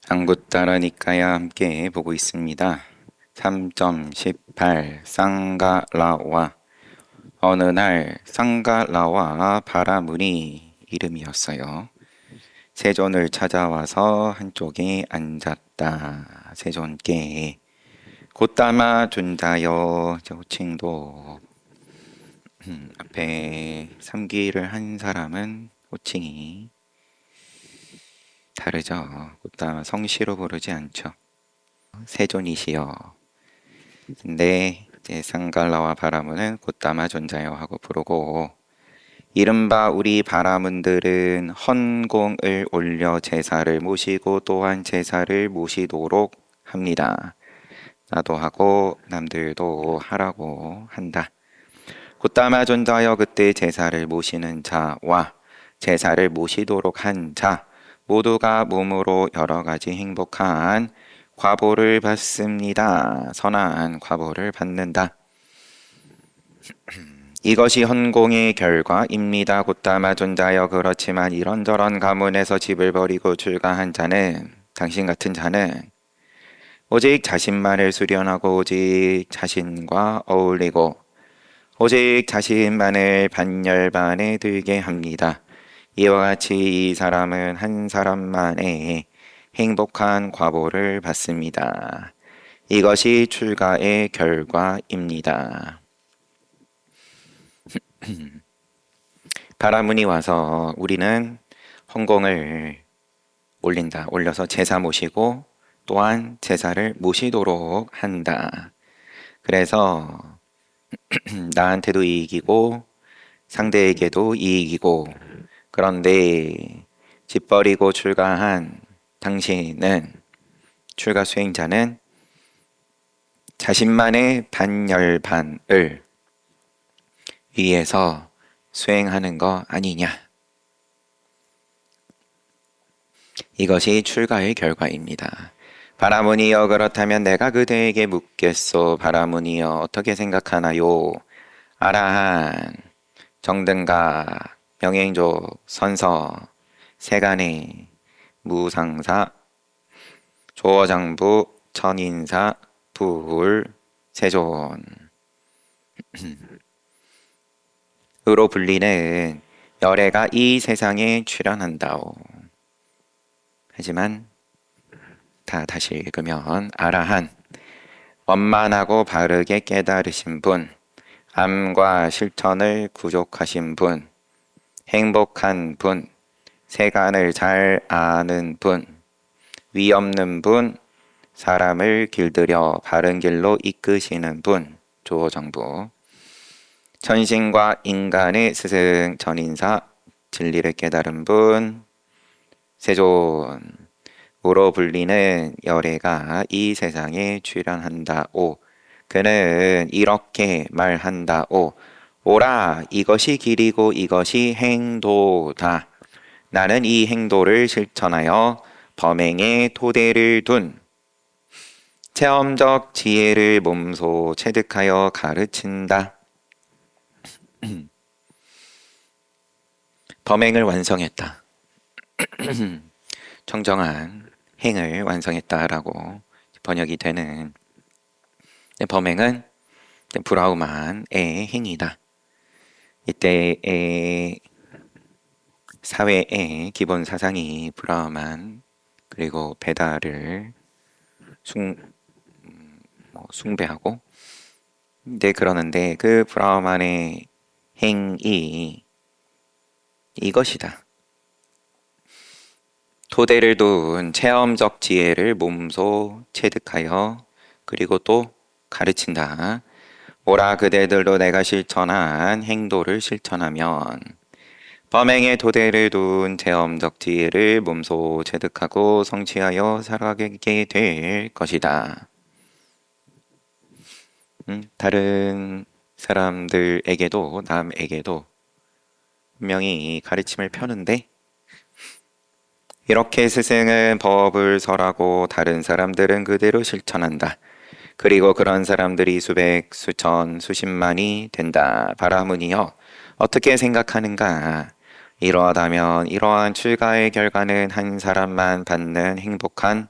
안굿따라니까야 함께 보고 있습니다. 3.18 쌍가라와 어느 날 쌍가라와 바라문이 이름이었어요. 세존을 찾아와서 한쪽에 앉았다. 세존께 곧담아 준다여. 호칭도 앞에 3기를 한 사람은 호칭이 다르죠. 곧담아 성시로 부르지 않죠. 세존이시여. 근데 이제 상갈라와 바라문은 곧담아 존자여 하고 부르고, 이른바 우리 바라문들은 헌공을 올려 제사를 모시고 또한 제사를 모시도록 합니다. 나도 하고 남들도 하라고 한다. 곧담아 존자여, 그때 제사를 모시는 자와 제사를 모시도록 한 자 모두가 몸으로 여러 가지 행복한 과보를 받습니다. 선한 과보를 받는다. 이것이 헌공의 결과입니다. 곧담아 존자여, 그렇지만 이런저런 가문에서 집을 버리고 출가한 자는, 당신 같은 자는 오직 자신만을 수련하고 오직 자신과 어울리고 오직 자신만을 반열반에 들게 합니다. 이와 같이 이 사람은 한 사람만의 행복한 과보를 받습니다. 이것이 출가의 결과입니다. 바라문이 와서 우리는 헌공을 올린다. 올려서 제사 모시고 또한 제사를 모시도록 한다. 그래서 나한테도 이익이고 상대에게도 이익이고, 그런데 집 버리고 출가한 당신은, 출가 수행자는 자신만의 반열반을 위해서 수행하는 거 아니냐. 이것이 출가의 결과입니다. 바라문이여, 그렇다면 내가 그대에게 묻겠소. 바라문이여, 어떻게 생각하나요? 아라한, 정등각, 명행조, 선서, 세간의, 무상사, 조어장부, 천인사, 부울, 세존 으로 불리는 열애가 이 세상에 출현한다오. 하지만 다시 읽으면, 아라한, 원만하고 바르게 깨달으신 분, 암과 실천을 구족하신 분, 행복한 분, 세간을 잘 아는 분, 위없는 분, 사람을 길들여 바른 길로 이끄시는 분, 조정부, 천신과 인간의 스승 전인사, 진리를 깨달은 분, 세존 으로 불리는 열애가 이 세상에 출현한다오. 그는 이렇게 말한다오. 오라, 이것이 길이고 이것이 행도다. 나는 이 행도를 실천하여 범행에 토대를 둔 체험적 지혜를 몸소 체득하여 가르친다. 범행을 완성했다. 청정한 행을 완성했다라고 번역이 되는, 범행은 브라우만의 행위다. 이때의 사회의 기본 사상이 브라우만 그리고 베다를 숭배하고, 그러는데 그 브라우만의 행위 이것이다. 토대를 둔 체험적 지혜를 몸소 체득하여 그리고 또 가르친다. 오라, 그대들도 내가 실천한 행도를 실천하면 범행의 토대를 둔 체험적 지혜를 몸소 체득하고 성취하여 살아가게 될 것이다. 다른 사람들에게도 남에게도 분명히 가르침을 펴는데, 이렇게 스승은 법을 설하고 다른 사람들은 그대로 실천한다. 그리고 그런 사람들이 수백, 수천, 수십만이 된다. 바라문이여, 어떻게 생각하는가? 이러하다면 이러한 출가의 결과는 한 사람만 받는 행복한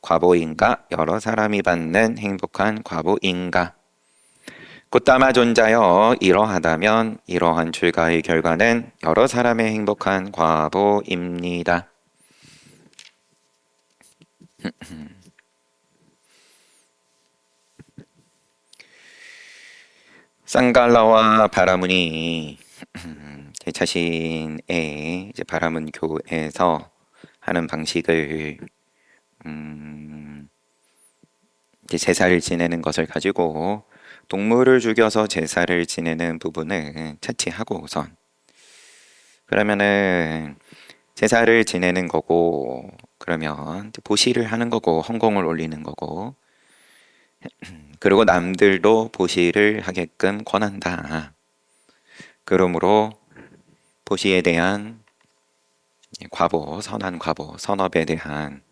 과보인가? 여러 사람이 받는 행복한 과보인가? 꽃다마 존자여 이러하다면 이러한 출가의 결과는 여러 사람의 행복한 과보입니다. 쌍갈라와 바라문이 자신의 이제 바라문교에서 하는 방식을 이제 제사를 지내는 것을 가지고 동물을 죽여서 제사를 지내는 부분을 차치하고 우선 그러면은 제사를 지내는 거고 그러면 보시를 하는 거고 헌공을 올리는 거고 그리고 남들도 보시를 하게끔 권한다. 그러므로 보시에 대한 과보, 선한 과보, 선업에 대한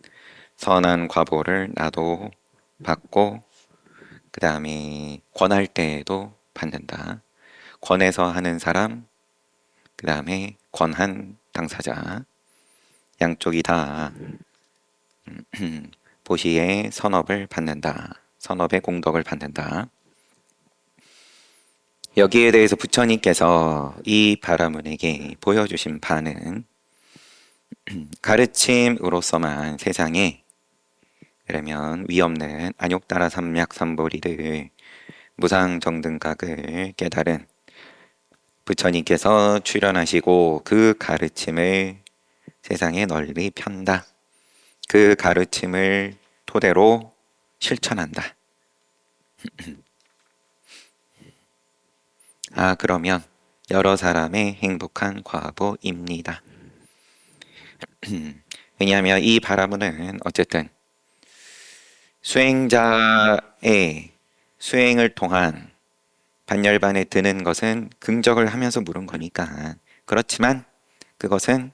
선한 과보를 나도 받고 그 다음에 권할 때에도 받는다. 권해서 하는 사람, 그 다음에 권한 당사자 양쪽이 다 보시의 선업을 받는다. 선업의 공덕을 받는다. 여기에 대해서 부처님께서 이 바라문에게 보여주신 바는 가르침으로서만 세상에 그러면 위없는 안욕따라 삼약삼보리를 무상정등각을 깨달은 부처님께서 출현하시고 그 가르침을 세상에 널리 편다. 그 가르침을 토대로 실천한다. 그러면 여러 사람의 행복한 과보입니다. 왜냐하면 이 바라문은 어쨌든 수행자의 수행을 통한 반열반에 드는 것은 긍정을 하면서 물은 거니까 그렇지만 그것은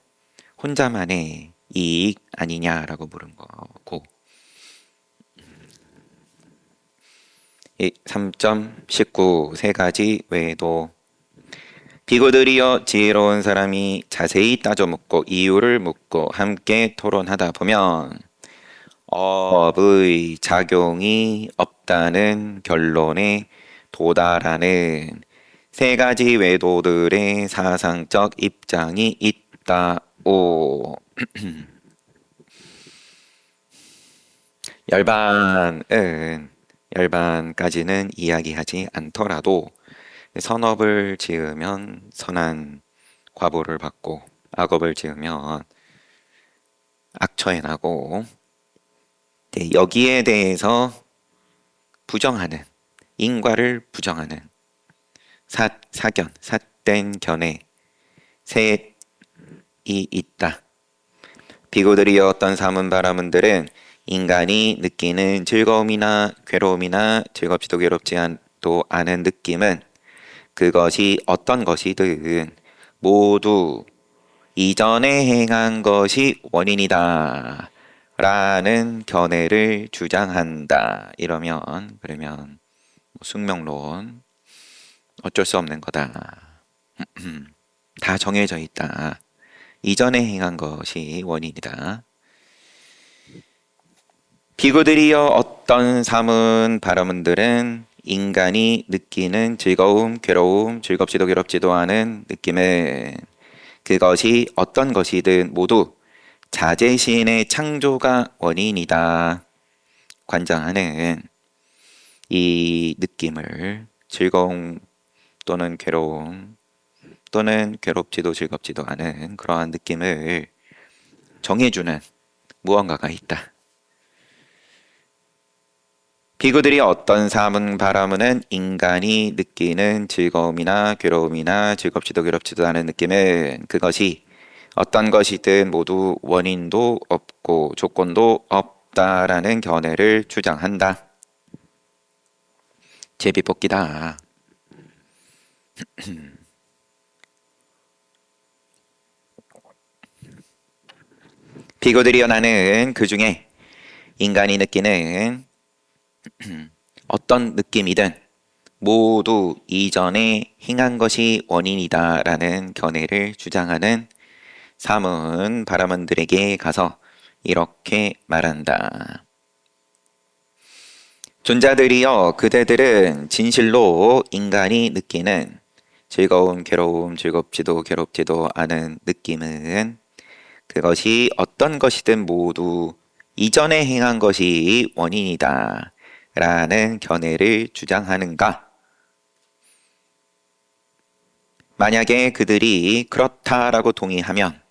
혼자만의 이익 아니냐라고 물은 거고 3.19 세 가지 외에도 비구들이여 지혜로운 사람이 자세히 따져 묻고 이유를 묻고 함께 토론하다 보면 업의 작용이 없다는 결론에 도달하는 세 가지 외도들의 사상적 입장이 있다오. 열반까지는 이야기하지 않더라도 선업을 지으면 선한 과보를 받고 악업을 지으면 악처에 나고 여기에 대해서 부정하는 인과를 부정하는 사견, 삿된 견해 셋이 있다. 비구들이여 어떤 사문바라문들은 인간이 느끼는 즐거움이나 괴로움이나 즐겁지도 괴롭지도 않은 느낌은 그것이 어떤 것이든 모두 이전에 행한 것이 원인이다 라는 견해를 주장한다. 그러면 숙명론 어쩔 수 없는 거다. 다 정해져 있다. 이전에 행한 것이 원인이다. 비구들이여 어떤 사문 바라문들은 인간이 느끼는 즐거움, 괴로움, 즐겁지도 괴롭지도 않은 느낌은 그것이 어떤 것이든 모두 자제신의 창조가 원인이다. 관장하는 이 느낌을 즐거움 또는 괴로움 또는 괴롭지도 즐겁지도 않은 그러한 느낌을 정해주는 무언가가 있다. 비구들이 어떤 사문 바라문은 인간이 느끼는 즐거움이나 괴로움이나 즐겁지도 괴롭지도 않은 느낌은 그것이 어떤 것이든 모두 원인도 없고 조건도 없다라는 견해를 주장한다. 제비뽑기다. 비구들이여 나는 그 중에 인간이 느끼는 어떤 느낌이든 모두 이전에 행한 것이 원인이다라는 견해를 주장하는 삼은 바라문들에게 가서 이렇게 말한다. 존자들이여, 그대들은 진실로 인간이 느끼는 즐거움, 괴로움, 즐겁지도 괴롭지도 않은 느낌은 그것이 어떤 것이든 모두 이전에 행한 것이 원인이다 라는 견해를 주장하는가? 만약에 그들이 그렇다라고 동의하면,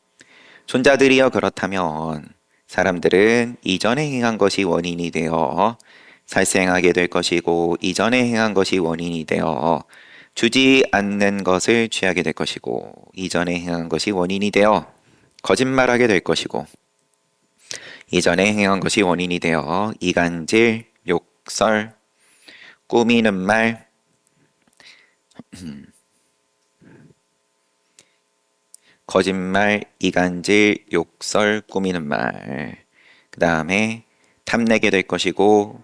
존자들이여 그렇다면 사람들은 이전에 행한 것이 원인이 되어 살생하게 될 것이고, 이전에 행한 것이 원인이 되어 주지 않는 것을 취하게 될 것이고, 이전에 행한 것이 원인이 되어 거짓말하게 될 것이고, 이전에 행한 것이 원인이 되어 이간질, 욕설, 꾸미는 말, 거짓말, 이간질, 욕설, 꾸미는 말, 그 다음에 탐내게 될 것이고,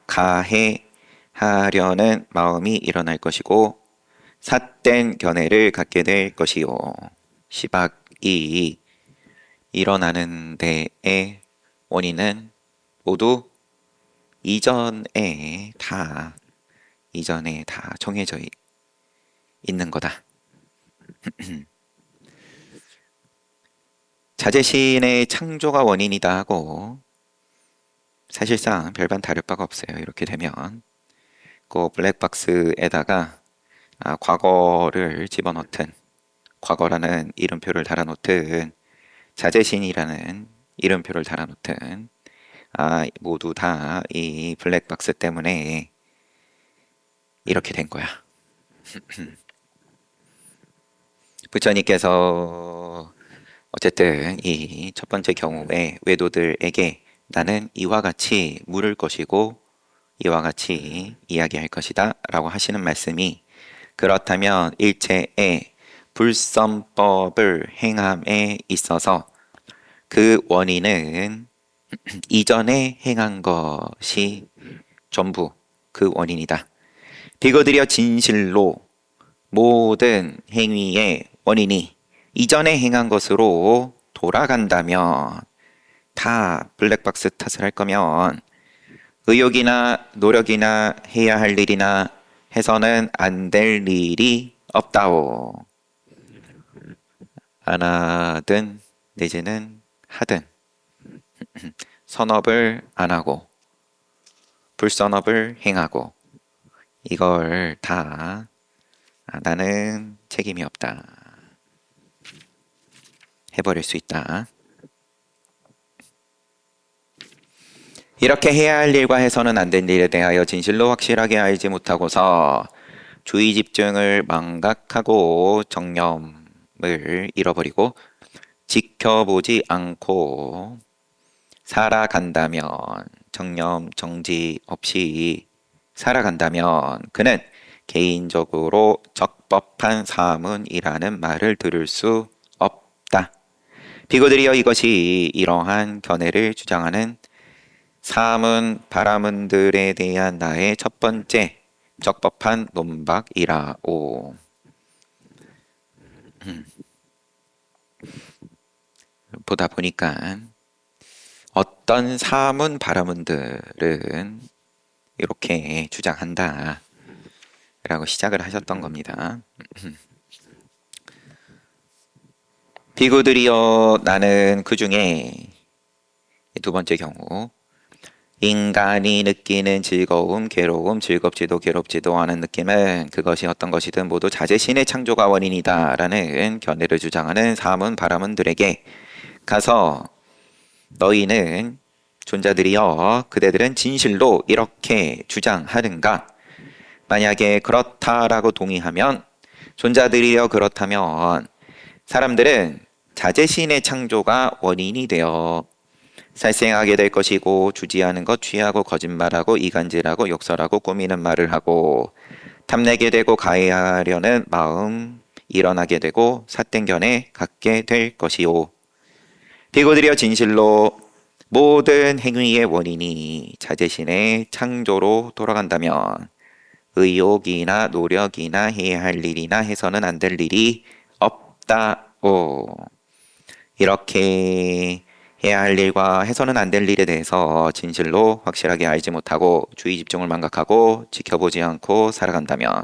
가해하려는 마음이 일어날 것이고, 삿된 견해를 갖게 될 것이요. 시박이 일어나는 데의 원인은 모두 이전에 다 정해져 있는 거다. 자재신의 창조가 원인이다 하고 사실상 별반 다를 바가 없어요. 이렇게 되면 그 블랙박스에다가 과거를 집어넣든, 과거라는 이름표를 달아놓든, 자재신이라는 이름표를 달아놓든 모두 다 이 블랙박스 때문에 이렇게 된 거야. 부처님께서 어쨌든 이 첫 번째 경우에 외도들에게 나는 이와 같이 물을 것이고 이와 같이 이야기할 것이다 라고 하시는 말씀이, 그렇다면 일체의 불선법을 행함에 있어서 그 원인은 이전에 행한 것이 전부 그 원인이다. 비거들여 진실로 모든 행위의 원인이 이전에 행한 것으로 돌아간다면, 다 블랙박스 탓을 할 거면 의욕이나 노력이나 해야 할 일이나 해서는 안 될 일이 없다오. 안 하든 내지는 하든 선업을 안 하고 불선업을 행하고 이걸 다 나는 책임이 없다 해버릴 수 있다. 이렇게 해야 할 일과 해서는 안 된 일에 대하여 진실로 확실하게 알지 못하고서 주의 집중을 망각하고 정념을 잃어버리고 지켜보지 않고 살아간다면, 정념 정지 없이 살아간다면 그는 개인적으로 적법한 사문이라는 말을 들을 수 없다. 비고들이여, 이것이 이러한 견해를 주장하는 사문 바라문들에 대한 나의 첫 번째 적법한 논박이라오. 보다 보니까 어떤 사문 바라문들은 이렇게 주장한다 라고 시작을 하셨던 겁니다. 비구들이여, 나는 그 중에 두 번째 경우, 인간이 느끼는 즐거움, 괴로움, 즐겁지도 괴롭지도 않은 느낌은 그것이 어떤 것이든 모두 자재신의 창조가 원인이다 라는 견해를 주장하는 사문 바라문들에게 가서, 너희는 존자들이여, 그대들은 진실로 이렇게 주장하는가? 만약에 그렇다라고 동의하면, 존자들이여 그렇다면 사람들은 자재신의 창조가 원인이 되어 살생하게 될 것이고, 주지 않은 것 취하고 거짓말하고 이간질하고 욕설하고 꾸미는 말을 하고 탐내게 되고 가해하려는 마음 일어나게 되고 삿된 견해 갖게 될 것이요. 비고들이여, 진실로 모든 행위의 원인이 자재신의 창조로 돌아간다면 의욕이나 노력이나 해야 할 일이나 해서는 안 될 일이 없다오. 이렇게 해야 할 일과 해서는 안 될 일에 대해서 진실로 확실하게 알지 못하고 주의 집중을 망각하고 지켜보지 않고 살아간다면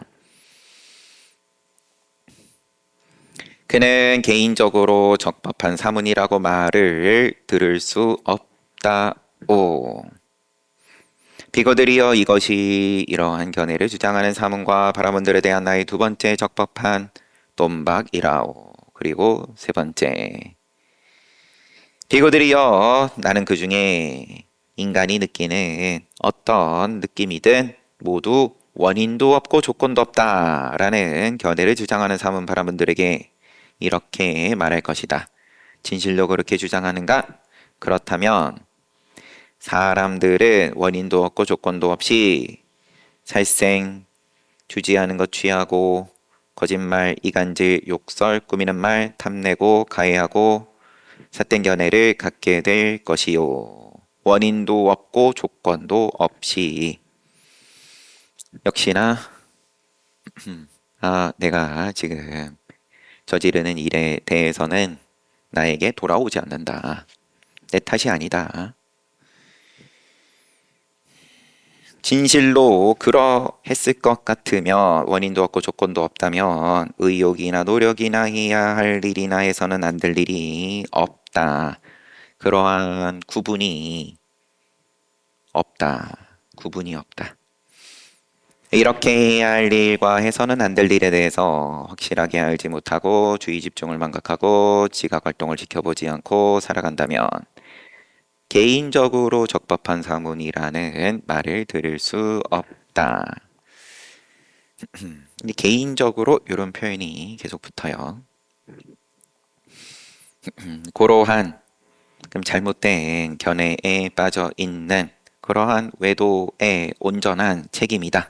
그는 개인적으로 적법한 사문이라고 말을 들을 수 없다오. 비거들이여 이것이 이러한 견해를 주장하는 사문과 바라문들에 대한 나의 두 번째 적법한 논박이라오. 그리고 세 번째, 비거들이여 나는 그 중에 인간이 느끼는 어떤 느낌이든 모두 원인도 없고 조건도 없다라는 견해를 주장하는 사문 바라문들에게 이렇게 말할 것이다. 진실로 그렇게 주장하는가? 그렇다면 사람들은 원인도 없고 조건도 없이 살생, 주지하는 것 취하고 거짓말, 이간질, 욕설, 꾸미는 말, 탐내고 가해하고 삿된 견해를 갖게 될 것이요. 원인도 없고 조건도 없이 역시나 내가 지금 저지르는 일에 대해서는 나에게 돌아오지 않는다. 내 탓이 아니다. 진실로 그러했을 것 같으면 원인도 없고 조건도 없다면 의욕이나 노력이나 해야 할 일이나 해서는 안 될 일이 없다. 그러한 구분이 없다. 구분이 없다. 이렇게 해야 할 일과 해서는 안 될 일에 대해서 확실하게 알지 못하고 주의 집중을 망각하고 지각 활동을 지켜보지 않고 살아간다면 개인적으로 적법한 사문이라는 말을 들을 수 없다. 개인적으로 이런 표현이 계속 붙어요. 고러한 그럼 잘못된 견해에 빠져 있는 그러한 외도의 온전한 책임이다.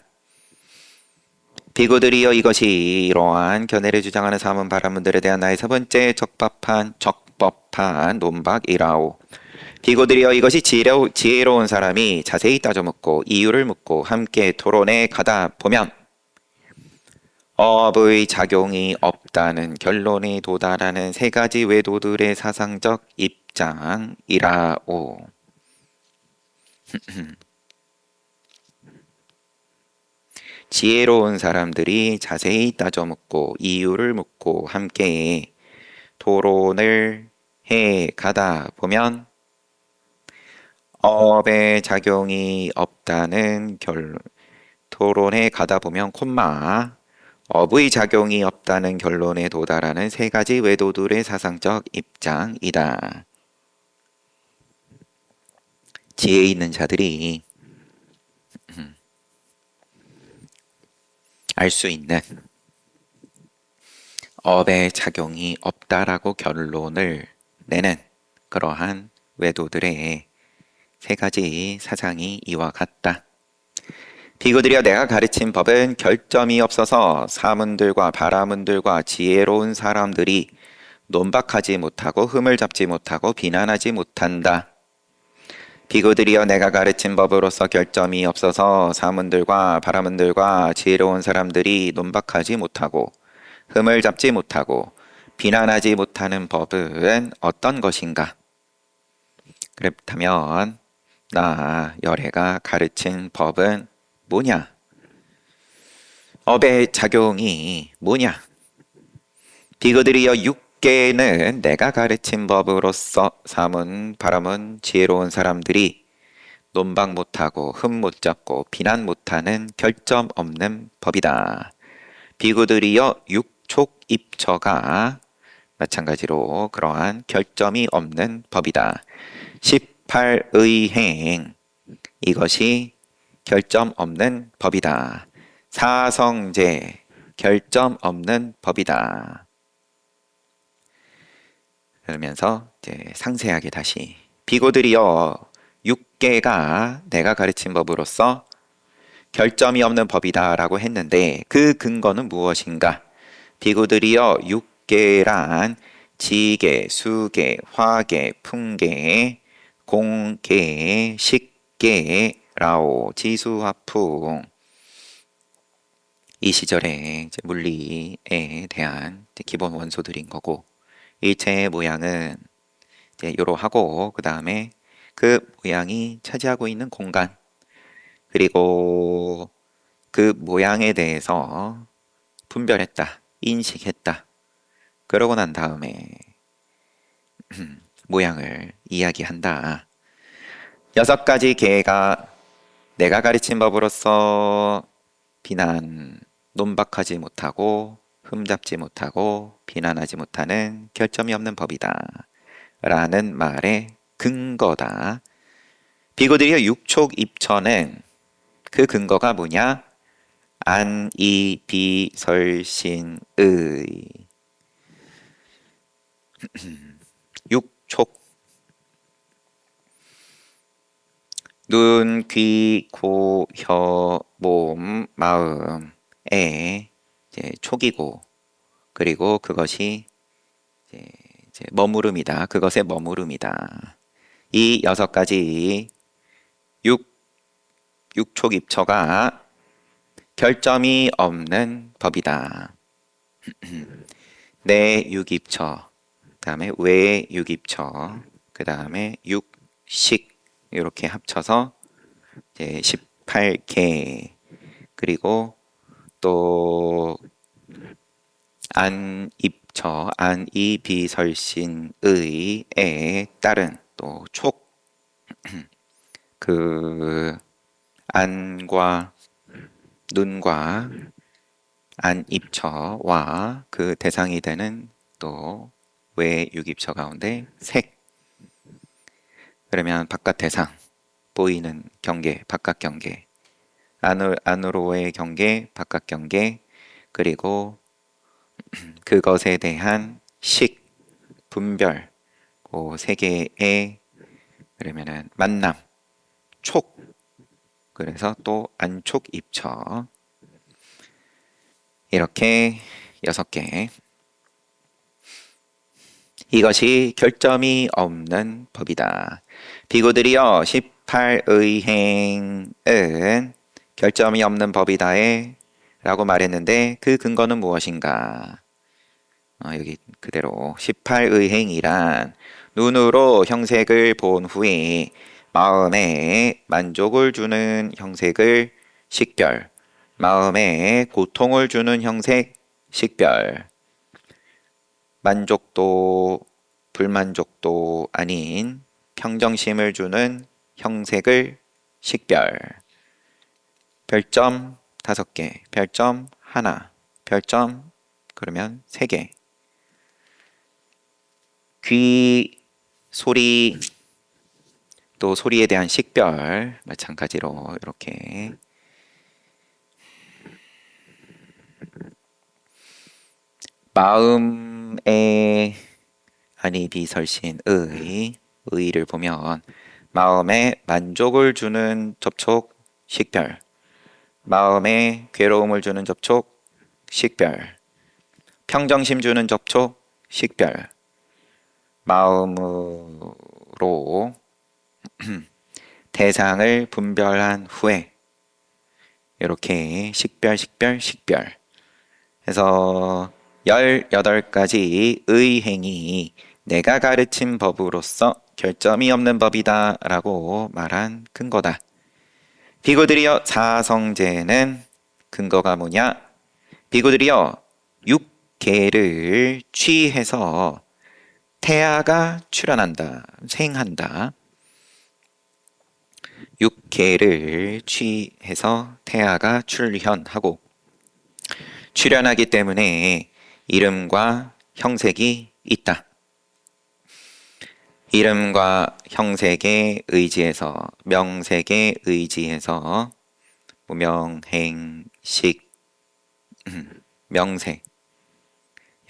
비구들이여 이것이 이러한 견해를 주장하는 사문 바라문들에 대한 나의 세 번째 적법한 논박이라오. 비구들이여 이것이 지혜로운 사람이 자세히 따져 묻고 이유를 묻고 함께 토론에 가다 보면 업의 작용이 없다는 결론에 도달하는 세 가지 외도들의 사상적 입장이라오. 지혜로운 사람들이 자세히 따져 묻고 이유를 묻고 함께 토론을 해 가다 보면 업의 작용이 없다는 토론에 가다 보면 업의 작용이 없다는 결론에 도달하는 세 가지 외도들의 사상적 입장이다. 지혜 있는 자들이 알 수 있는 업의 작용이 없다라고 결론을 내는 그러한 외도들의 세 가지 사상이 이와 같다. 비구들이여 내가 가르친 법은 결점이 없어서 사문들과 바라문들과 지혜로운 사람들이 논박하지 못하고 흠을 잡지 못하고 비난하지 못한다. 비구들이여 내가 가르친 법으로서 결점이 없어서 사문들과 바라문들과 지혜로운 사람들이 논박하지 못하고 흠을 잡지 못하고 비난하지 못하는 법은 어떤 것인가? 그렇다면 나 열애가 가르친 법은 뭐냐? 업의 작용이 뭐냐? 비구들이여 육계는 내가 가르친 법으로서 사문, 바라문, 지혜로운 사람들이 논박 못하고 흠 못 잡고 비난 못하는 결점 없는 법이다. 비구들이여 육촉입처가 마찬가지로 그러한 결점이 없는 법이다. 18의행 이것이 결점 없는 법이다. 사성제 결점 없는 법이다. 그러면서 이제 상세하게 다시 비구들이여 육계가 내가 가르친 법으로서 결점이 없는 법이다 라고 했는데 그 근거는 무엇인가? 비구들이여 육계란 지계, 수계, 화계, 풍계, 공계, 식계, 라오, 지수화풍 이 시절의 물리에 대한 기본 원소들인 거고 일체의 모양은 이제 요로 하고 그 다음에 그 모양이 차지하고 있는 공간 그리고 그 모양에 대해서 분별했다, 인식했다. 그러고 난 다음에 모양을 이야기한다. 6가지 계가 내가 가르친 법으로서 비난, 논박하지 못하고 흠잡지 못하고 비난하지 못하는 결점이 없는 법이다. 라는 말의 근거다. 비고들이여 육촉입천은 그 근거가 뭐냐? 안이비설신의 육촉 눈, 귀, 코, 혀, 몸, 마음에 이제 촉이고 그리고 그것이 이제 머무름이다. 그것의 머무름이다. 이 6가지 육촉입처가 결점이 없는 법이다. 내 육입처, 그 다음에 외 육입처, 그 다음에 육식 이렇게 합쳐서 이제 18개 그리고 또 안입처, 안이비설신의에 따른 또 촉, 그 안과 눈과 안입처와 그 대상이 되는 또 외육입처 가운데 색 그러면 바깥 대상 보이는 경계 바깥 경계 안으로의 경계 바깥 경계 그리고 그것에 대한 식 분별 그 세 개의 그러면은 만남 촉 그래서 또 안촉 입처 이렇게 6개 이것이 결점이 없는 법이다. 비고들이여 18의행은 결점이 없는 법이다에 라고 말했는데 그 근거는 무엇인가? 여기 그대로 18의행이란 눈으로 형색을 본 후에 마음에 만족을 주는 형색을 식별, 마음에 고통을 주는 형색 식별, 만족도, 불만족도 아닌 평정심을 주는 형색을 식별. 별점 5개, 별점 하나, 별점 그러면 3개. 귀, 소리, 또 소리에 대한 식별 마찬가지로 이렇게 마음의 안이비설신의 의를 보면 마음에 만족을 주는 접촉 식별 마음에 괴로움을 주는 접촉 식별 평정심 주는 접촉 식별 마음으로 대상을 분별한 후에 이렇게 식별 해서 18가지 의행이 내가 가르친 법으로서 결점이 없는 법이다 라고 말한 근거다. 비고들이여 사성제는 근거가 뭐냐? 비고들이여 6계를 취해서 태아가 출현한다, 생한다. 6계를 취해서 태아가 출현하고 출현하기 때문에 이름과 형색이 있다. 이름과 형색에 의지해서 명색에 의지해서 무명행식 명색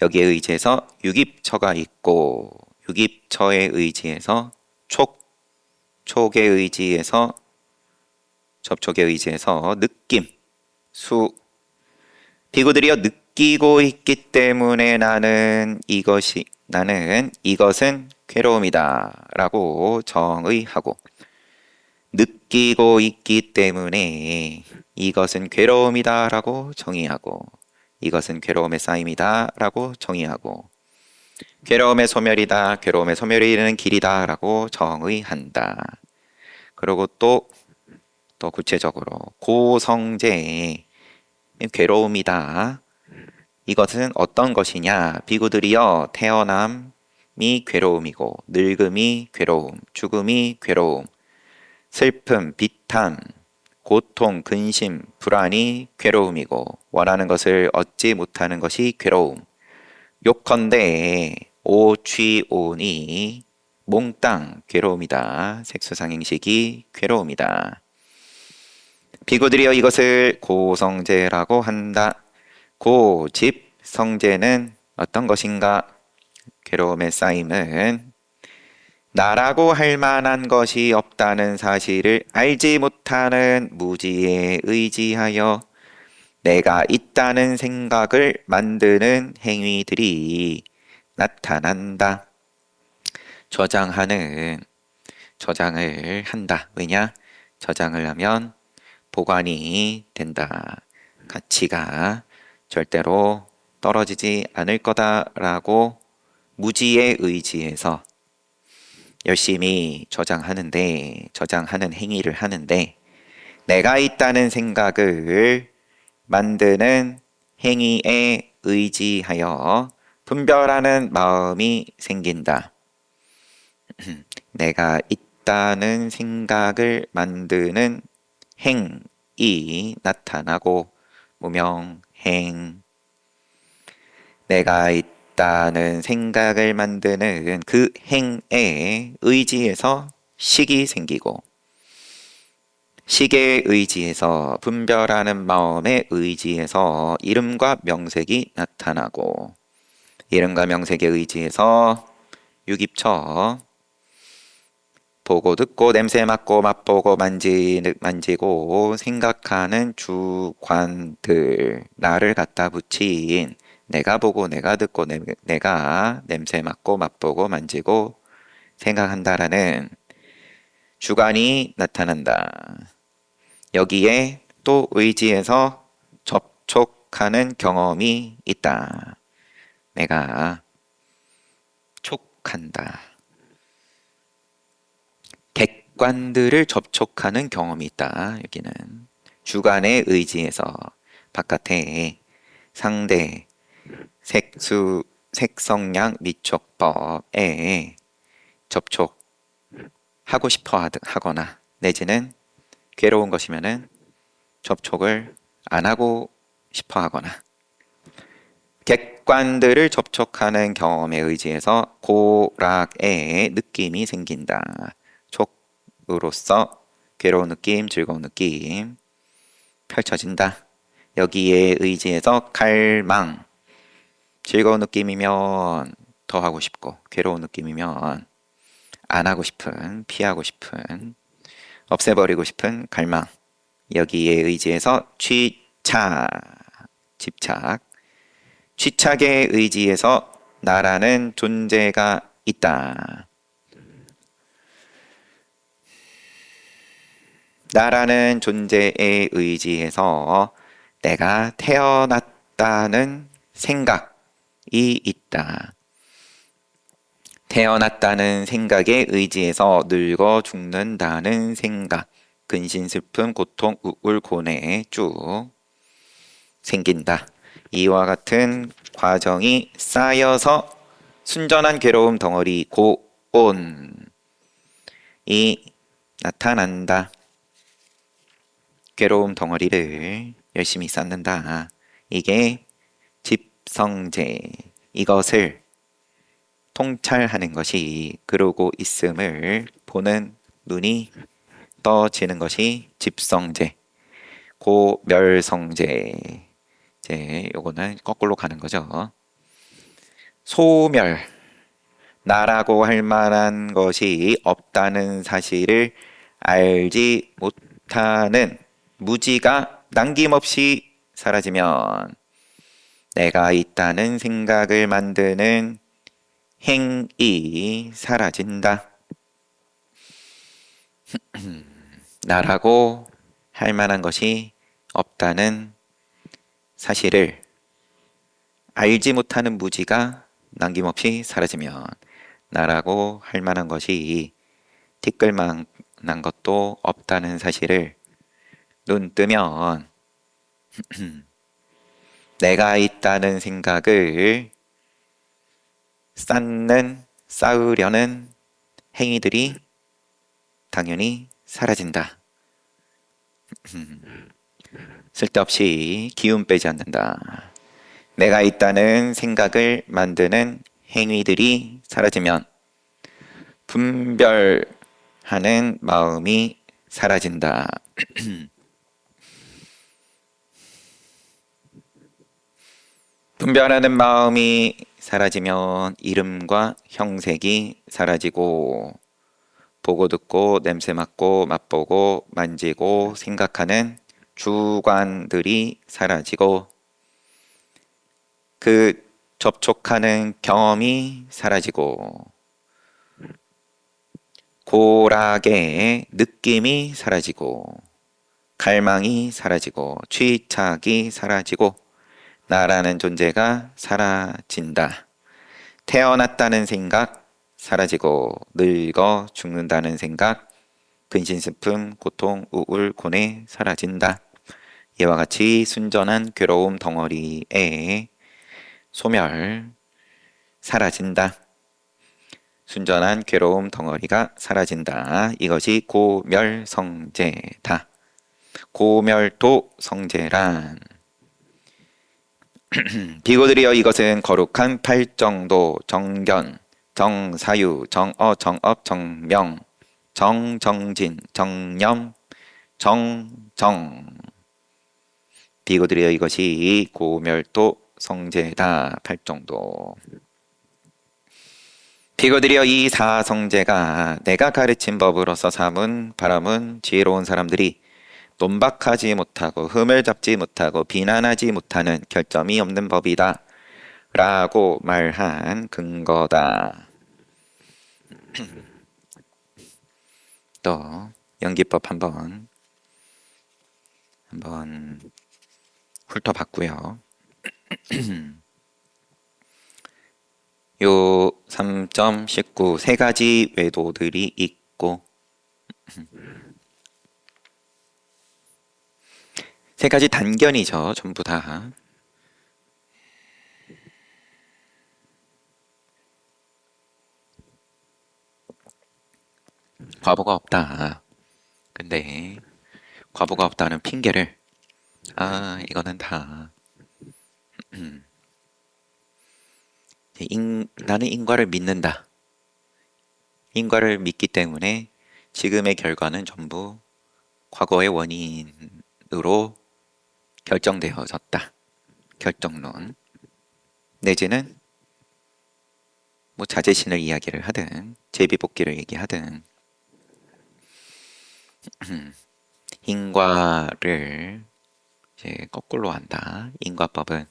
여기에 의지해서 육입처가 있고 육입처에 의지해서 촉에 의지해서 접촉에 의지해서 느낌 수 비고들이여 느끼고 있기 때문에 나는 이것은 괴로움이다 라고 정의하고 느끼고 있기 때문에 이것은 괴로움이다 라고 정의하고 이것은 괴로움의 쌓임이다 라고 정의하고 괴로움의 소멸이다. 괴로움의 소멸이 이르는 길이다. 라고 정의한다. 그리고 또 구체적으로 고성제 괴로움이다. 이것은 어떤 것이냐? 비구들이여 태어남이 괴로움이고 늙음이 괴로움, 죽음이 괴로움, 슬픔, 비탄, 고통, 근심, 불안이 괴로움이고 원하는 것을 얻지 못하는 것이 괴로움. 요컨대 오취오니 몽땅 괴로움이다. 색수상행식이 괴로움이다. 비구들이여 이것을 고성제라고 한다. 고집 성제는 어떤 것인가? 괴로움의 쌓임은 나라고 할 만한 것이 없다는 사실을 알지 못하는 무지에 의지하여 내가 있다는 생각을 만드는 행위들이 나타난다. 저장을 한다. 왜냐? 저장을 하면 보관이 된다. 가치가 절대로 떨어지지 않을 거다라고 무지에 의지해서 열심히 저장하는 행위를 하는데 내가 있다는 생각을 만드는 행위에 의지하여 분별하는 마음이 생긴다. 내가 있다는 생각을 만드는 행이 나타나고 무명행. 내가 있다는 생각을 만드는 그 행에 의지해서 식이 생기고 식에 의지해서 분별하는 마음에 의지해서 이름과 명색이 나타나고 이름과 명색에 의지해서 유깁처 보고 듣고 냄새 맡고 맛보고 만지고 생각하는 주관들 나를 갖다 붙인 내가 보고 내가 듣고 내가 냄새 맡고 맛보고 만지고 생각한다라는 주관이 나타난다. 여기에 또 의지해서 접촉하는 경험이 있다. 내가 촉한다. 객관들을 접촉하는 경험이 있다. 여기는 주관에 의지해서 바깥에 상대 색성량 미촉법에 접촉하고 싶어 하거나 내지는 괴로운 것이면은 접촉을 안 하고 싶어 하거나 객관들을 접촉하는 경험에 의지해서 고락의 느낌이 생긴다. 촉으로서 괴로운 느낌, 즐거운 느낌 펼쳐진다. 여기에 의지해서 갈망. 즐거운 느낌이면 더 하고 싶고 괴로운 느낌이면 안 하고 싶은, 피하고 싶은, 없애버리고 싶은 갈망. 여기에 의지해서 집착. 취착에 의지해서 나라는 존재가 있다. 나라는 존재에 의지해서 내가 태어났다는 생각이 있다. 태어났다는 생각에 의지해서 늙어 죽는다는 생각, 근심, 슬픔, 고통, 우울, 고뇌 쭉 생긴다. 이와 같은 과정이 쌓여서 순전한 괴로움 덩어리 고온이 나타난다. 괴로움 덩어리를 열심히 쌓는다. 이게 집성제. 이것을 통찰하는 것이 그러고 있음을 보는 눈이 떠지는 것이 집성제. 고멸성제. 이제 요거는 거꾸로 가는 거죠. 소멸. 나라고 할 만한 것이 없다는 사실을 알지 못하는 무지가 남김없이 사라지면 내가 있다는 생각을 만드는 행이 사라진다. 나라고 할 만한 것이 없다는 사실을 알지 못하는 무지가 남김없이 사라지면 나라고 할 만한 것이 티끌만한 것도 없다는 사실을 눈 뜨면 내가 있다는 생각을 쌓으려는 행위들이 당연히 사라진다. 쓸데없이 기운 빼지 않는다. 내가 있다는 생각을 만드는 행위들이 사라지면 분별하는 마음이 사라진다. 분별하는 마음이 사라지면 이름과 형색이 사라지고 보고 듣고 냄새 맡고 맛보고 만지고 생각하는 주관들이 사라지고 그 접촉하는 경험이 사라지고 고락의 느낌이 사라지고 갈망이 사라지고 취착이 사라지고 나라는 존재가 사라진다. 태어났다는 생각 사라지고 늙어 죽는다는 생각 근심슬픔 고통 우울 고뇌 사라진다. 이와 같이 순전한 괴로움 덩어리에 소멸 사라진다. 순전한 괴로움 덩어리가 사라진다. 이것이 고멸성제다. 고멸도 성제란 비고들이여 이것은 거룩한 팔정도 정견 정사유 정어 정업 정명 정정진 정념 정정 비고들이여 이것이 고멸도 성제다. 팔정도 비고들이여 이 사성제가 내가 가르친 법으로서 삼은 바람은 지혜로운 사람들이 논박하지 못하고 흠을 잡지 못하고 비난하지 못하는 결점이 없는 법이다 라고 말한 근거다. 또 연기법 한번 훑어봤고요. 요 3.19 세 가지 외도들이 있고 세 가지 단견이죠. 전부 다. 과보가 없다. 근데 과보가 없다는 핑계를 이거는 다 나는 인과를 믿는다. 인과를 믿기 때문에 지금의 결과는 전부 과거의 원인으로 결정되어졌다. 결정론. 내지는 뭐 자제신을 이야기를 하든 제비복귀를 얘기하든 인과를 이제 거꾸로 한다. 인과법은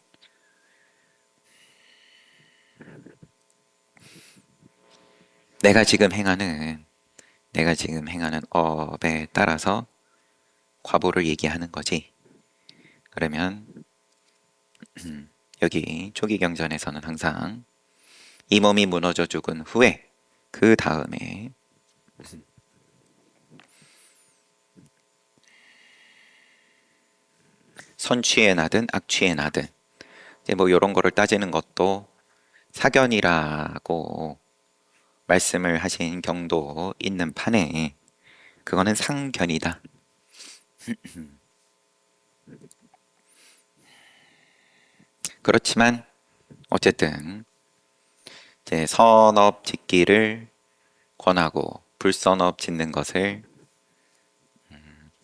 내가 지금 행하는 업에 따라서 과보를 얘기하는 거지. 그러면 여기 초기경전에서는 항상 이 몸이 무너져 죽은 후에 그 다음에 선취에 나든 악취에 나든 이제 뭐 이런 거를 따지는 것도 사견이라고 말씀을 하신 경도 있는 판에 그거는 상견이다. 그렇지만 어쨌든 이제 선업 짓기를 권하고 불선업 짓는 것을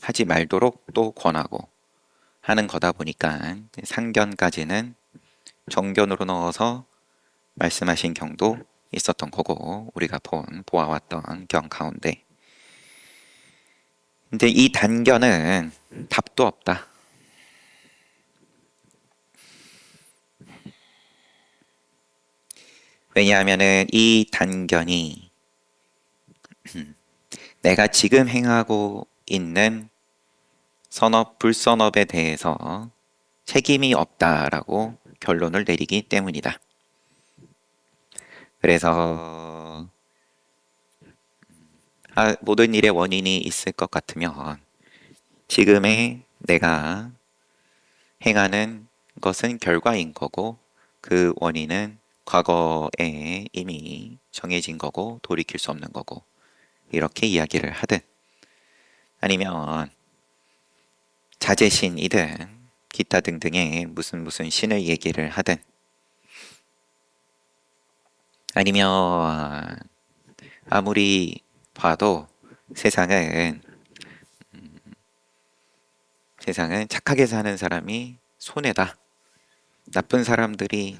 하지 말도록 또 권하고 하는 거다 보니까 상견까지는 정견으로 넣어서 말씀하신 경도 있었던 거고 우리가 보아왔던 경 가운데 근데 이 단견은 답도 없다. 왜냐하면은 이 단견이 내가 지금 행하고 있는 선업, 불선업에 대해서 책임이 없다라고 결론을 내리기 때문이다. 그래서 모든 일에 원인이 있을 것 같으면 지금의 내가 행하는 것은 결과인 거고 그 원인은 과거에 이미 정해진 거고 돌이킬 수 없는 거고 이렇게 이야기를 하든 아니면 자재신이든 기타 등등의 무슨 신을 얘기를 하든 아니면 아무리 봐도 세상은 착하게 사는 사람이 손해다. 나쁜 사람들이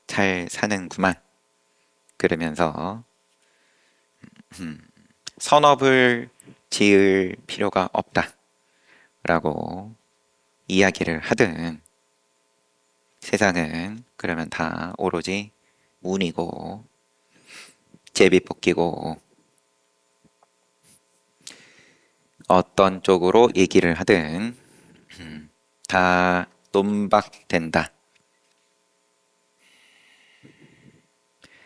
잘 사는구만. 그러면서 선업을 지을 필요가 없다라고 이야기를 하든 세상은 그러면 다 오로지 운이고 제비뽑기고 어떤 쪽으로 얘기를 하든 다 논박된다.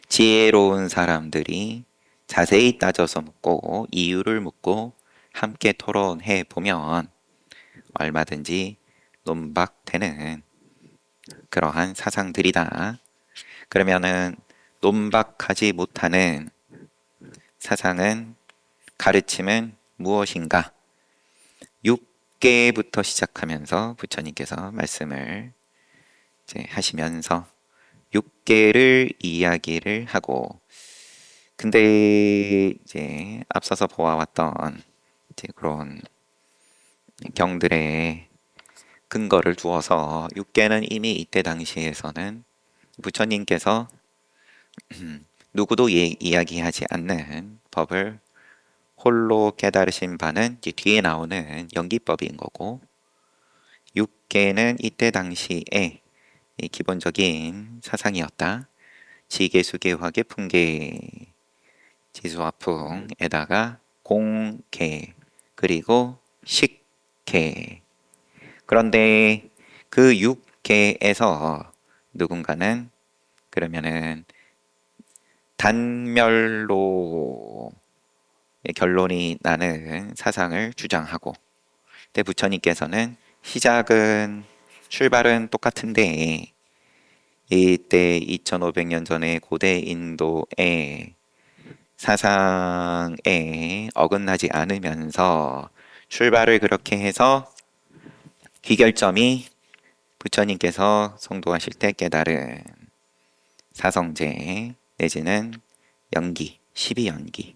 지혜로운 사람들이 자세히 따져서 묻고 이유를 묻고 함께 토론해 보면 얼마든지 논박되는 그러한 사상들이다. 그러면은 논박하지 못하는 사상은 가르침은 무엇인가? 6개부터 시작하면서 부처님께서 말씀을 이제 하시면서 6개를 이야기를 하고 근데 이제 앞서서 보아왔던 이제 그런 경들의 근거를 두어서 6개는 이미 이때 당시에서는 부처님께서 누구도 이야기하지 않는 법을 홀로 깨달으신 바는 이제 뒤에 나오는 연기법인 거고 6개는 이때 당시에 기본적인 사상이었다. 지계, 수계, 화계, 풍계, 지수화풍에다가 공계 그리고 식계 그런데 그 6계에서 누군가는 그러면은 단멸로 결론이 나는 사상을 주장하고 근데 부처님께서는 출발은 똑같은데 이때 2500년 전에 고대 인도의 사상에 어긋나지 않으면서 출발을 그렇게 해서 귀결점이 부처님께서 성도하실 때 깨달은 사성제 내지는 연기, 12연기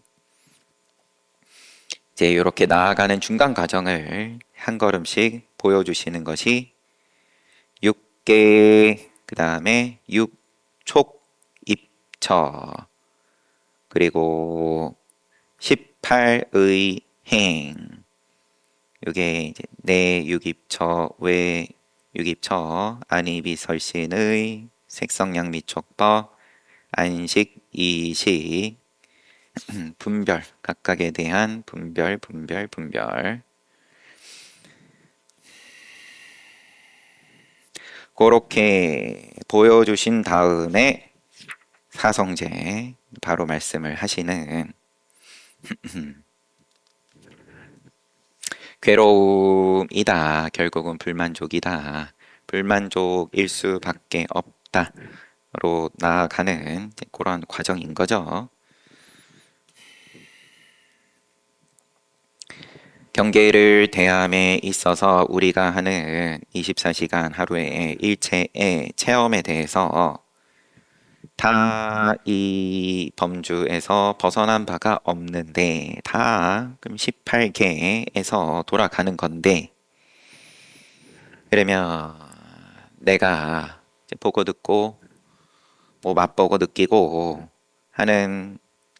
이제 이렇게 나아가는 중간 과정을 한 걸음씩 보여주시는 것이 6개 그 다음에 6촉입처 그리고 18의 행 이게 이제 내 육입처 외 육입처 안이비설신의 색성양미촉법 안식 이식 분별 각각에 대한 분별 그렇게 보여주신 다음에 사성제 바로 말씀을 하시는 괴로움이다. 결국은 불만족이다. 불만족일 수밖에 없다로 나아가는 그런 과정인 거죠. 경계를 대함에 있어서 우리가 하는 24시간 하루의 일체의 체험에 대해서 다 이 범주에서 벗어난 바가 없는데 다 그럼 18개에서 돌아가는 건데 그러면 내가 이제 보고 듣고 뭐 맛보고 느끼고 하는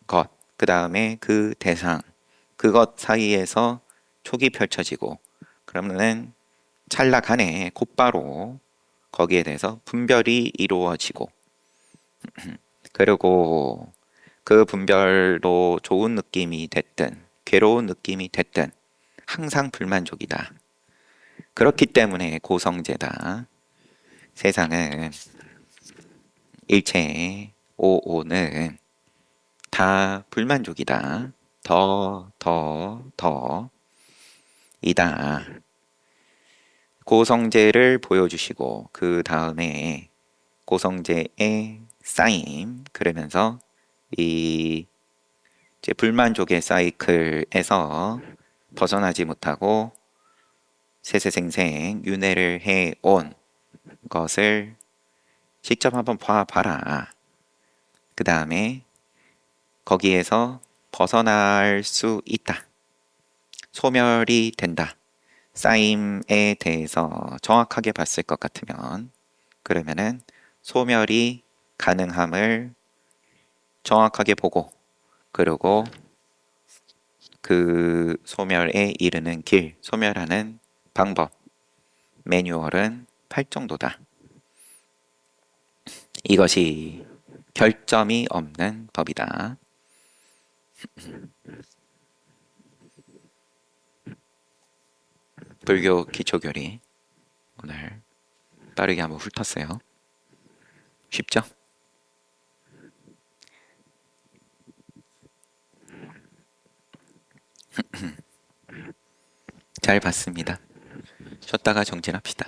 것, 그 다음에 그 대상, 그것 사이에서 촉이 펼쳐지고 그러면은 찰나간에 곧바로 거기에 대해서 분별이 이루어지고 그리고 그 분별로 좋은 느낌이 됐든 괴로운 느낌이 됐든 항상 불만족이다. 그렇기 때문에 고성제다. 세상은 일체 오오는 다 불만족이다. 더, 이다. 고성제를 보여주시고, 그 다음에 고성제의 쌓임, 그러면서 이 이제 불만족의 사이클에서 벗어나지 못하고 세세생생 윤회를 해온 것을 직접 한번 봐봐라. 그 다음에 거기에서 벗어날 수 있다. 소멸이 된다. 쌓임에 대해서 정확하게 봤을 것 같으면 그러면은 소멸이 가능함을 정확하게 보고 그리고 그 소멸에 이르는 길, 소멸하는 방법, 매뉴얼은 8정도다. 이것이 결점이 없는 법이다. 불교 기초교리 오늘 빠르게 한번 훑었어요. 쉽죠? 잘 봤습니다. 쉬었다가 정진합시다.